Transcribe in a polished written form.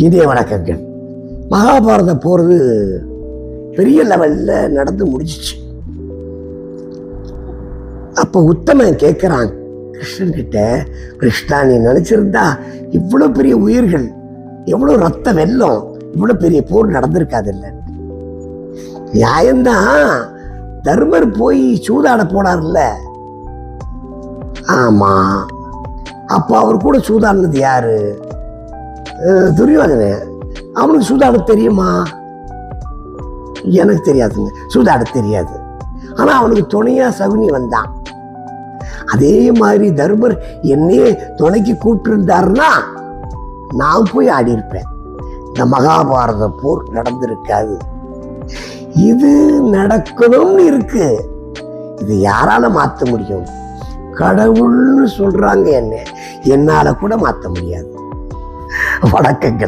இனிய வணக்கங்கள். மகாபாரத போர் பெரிய லெவல்ல நடந்து முடிச்சிச்சு. அப்ப உத்தமன் கேட்கிறான் கிருஷ்ணன் கிட்ட, கிருஷ்ணா நீ நினைச்சிருந்தா இவ்வளவு பெரிய உயிர்கள், எவ்வளவு ரத்த வெள்ளம், இவ்வளவு பெரிய போர் நடந்திருக்காது இல்ல. நியாயம்தான், தர்மர் போய் சூதாட போனார்ல. ஆமா, அப்ப அவர் கூட சூதாடினது யாரு? துரியோதன. அவனுக்கு சூதாட தெரியுமா? எனக்கு தெரியாதுங்க, சூதாட தெரியாது. ஆனா அவனுக்கு துணையா சகுனி வந்தான். அதே மாதிரி தர்மர் என்னையே துணைக்கு கூப்பிட்டு இருந்தாருன்னா நான் போய் ஆடி இருப்பேன். இந்த மகாபாரத போர் நடந்திருக்காது. இது நடக்கணும்னு இருக்கு. இது யாரால மாத்த முடியும்? கடவுள்னு சொல்றாங்க, என்ன என்னால கூட மாத்த முடியாது. வணக்கங்கள்.